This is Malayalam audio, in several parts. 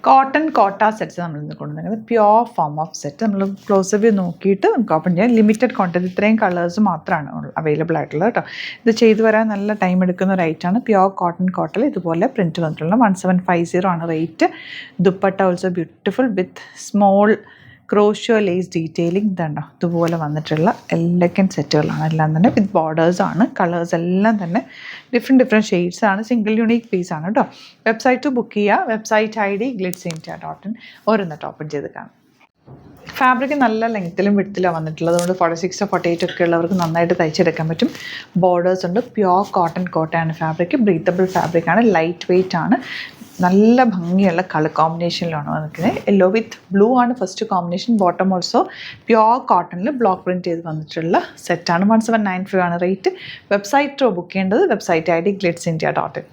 കോട്ടൺ കോട്ട സെറ്റ്സ് നമ്മൾ ഇന്ന് കൊണ്ടുവന്നിരിക്കുന്നത് പ്യുവർ ഫോം ഓഫ് സെറ്റ്. നമ്മൾ ക്ലോസപ്പ് നോക്കിയിട്ട് നമുക്ക് ഓപ്പൺ ചെയ്യാം. ലിമിറ്റഡ് ക്വാണ്ടിറ്റി, ഇത്രയും കളേഴ്സ് മാത്രമാണ് അവൈലബിൾ ആയിട്ടുള്ളത് കേട്ടോ. ഇത് ചെയ്തു വരാൻ നല്ല ടൈം എടുക്കുന്ന ഒരു ഐറ്റമാണ്. പ്യുവർ കോട്ടൺ കോട്ടൺ ഇതുപോലെ പ്രിൻറ്റ് വന്നിട്ടുള്ള 1750 ആണ് rate. Dupatta also beautiful with small crochet lace detailing. ഇതുണ്ടോ, ഇതുപോലെ വന്നിട്ടുള്ള എലഗൻറ്റ് സെറ്റുകളാണ് എല്ലാം തന്നെ. വിത്ത് ബോർഡേഴ്സാണ്. കളേഴ്സ് എല്ലാം തന്നെ ഡിഫറെൻറ്റ് ഷെയ്ഡ്സാണ്. സിംഗിൾ യുണീക്ക് പീസാണ് കേട്ടോ. വെബ്സൈറ്റ് ബുക്ക് ചെയ്യുക. Website ID glitzindia.in. ഓരോന്നിട്ട് ഓപ്പൺ ചെയ്ത് കാണാം. ഫാബ്രിക് നല്ല ലെങ്ത്തിലും വിഡ്ത്തിലും വന്നിട്ടുള്ളത്. അതുകൊണ്ട് 46 48 ഒക്കെ ഉള്ളവർക്ക് നന്നായിട്ട് തയ്ച്ചെടുക്കാൻ പറ്റും. ബോർഡേഴ്സ് ഉണ്ട്. പ്യുവർ കോട്ടൺ കോട്ടയാണ് ഫാബ്രിക്. ബ്രീത്തബിൾ ഫാബ്രിക്കാണ്. ലൈറ്റ് വെയ്റ്റ് ആണ്. നല്ല ഭംഗിയുള്ള കളർ കോമ്പിനേഷനിലാണ് വന്നിരിക്കുന്നത്. യെല്ലോ വിത്ത് ബ്ലൂ ആണ് first combination. Bottom also pure കോട്ടണിൽ ബ്ലോക്ക് പ്രിൻറ്റ് ചെയ്ത് വന്നിട്ടുള്ള സെറ്റാണ്. 1795 ആണ് റേറ്റ്. വെബ്സൈറ്റ് ബുക്ക് ചെയ്യേണ്ടത്. Website ID glitzindia.in.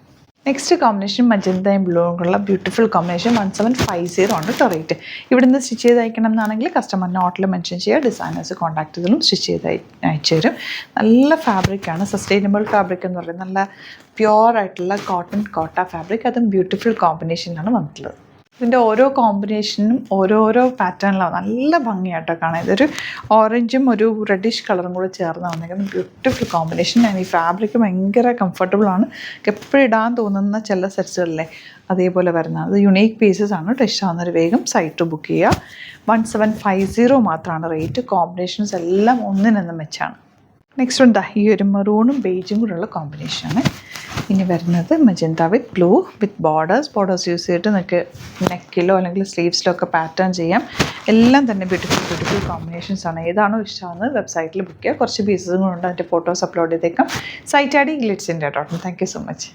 Next combination മജന്തയും ബ്ലൂ ഉള്ള ബ്യൂട്ടിഫുൾ കോമ്പിനേഷൻ. 1750 ആണ് കേട്ടോ റേറ്റ്. ഇവിടുന്ന് സ്റ്റിച്ച് ചെയ്ത് അയക്കണം എന്നാണെങ്കിൽ കസ്റ്റമറിൻ്റെ ഓർഡറിൽ മെൻഷൻ ചെയ്യുക. ഡിസൈനേഴ്സ് കോൺടാക്ട് ചെയ്താലും സ്റ്റിച്ച് ചെയ്ത് അയച്ചു തരും. നല്ല ഫാബ്രിക്കാണ്. സസ്റ്റൈനബിൾ ഫാബ്രിക് എന്ന് പറയുന്നത് നല്ല പ്യുവർ ആയിട്ടുള്ള കോട്ടൺ കോട്ട ഫാബ്രിക്. അതും ബ്യൂട്ടിഫുൾ കോമ്പിനേഷനാണ് വന്നിട്ടുള്ളത്. ഇതിൻ്റെ ഓരോ കോമ്പിനേഷനും ഓരോരോ പാറ്റേണിലാണ് നല്ല ഭംഗിയായിട്ടോ കാണാം. ഇതൊരു ഓറഞ്ചും ഒരു റെഡിഷ് കളറും കൂടെ ചേർന്ന് വന്നിരിക്കുന്നത് ബ്യൂട്ടിഫുൾ കോമ്പിനേഷൻ. ഞാൻ ഈ ഫാബ്രിക് ഭയങ്കര കംഫർട്ടബിളാണ്. എപ്പോഴും ഇടാൻ തോന്നുന്ന ചില സെറ്റ്സുകളിലെ അതേപോലെ വരുന്നത്. അത് യുണീക്ക് പീസസ് ആണ്. ഇഷ്ടമാകുന്നൊരു വേഗം സൈറ്റ് ബുക്ക് ചെയ്യുക. 1750 മാത്രമാണ് റേറ്റ്. കോമ്പിനേഷൻസ് എല്ലാം ഒന്നിനൊന്നും മെച്ചാണ്. നെക്സ്റ്റ് ഉണ്ട് ഈ ഒരു മെറൂണും ബേജും കൂടെയുള്ള കോമ്പിനേഷനാണ്. ഇനി വരുന്നത് മജന്ത വിത്ത് ബ്ലൂ വിത്ത് ബോർഡേഴ്സ് യൂസ് ചെയ്തിട്ട് നിങ്ങൾക്ക് നെക്കിലോ അല്ലെങ്കിൽ സ്ലീവ്സിലോ ഒക്കെ പാറ്റേൺ ചെയ്യാം. എല്ലാം തന്നെ ബ്യൂട്ടിഫുൾ കോമ്പിനേഷൻസ് ആണ്. ഏതാണോ ഇഷ്ടമാകുന്നത് വെബ്സൈറ്റിൽ ബുക്ക് ചെയ്യുക. കുറച്ച് പീസസും കൊണ്ട് അതിൻ്റെ ഫോട്ടോസ് അപ്ലോഡ് ചെയ്തേക്കാം. Site ID glitzindia.in. Thank you so much.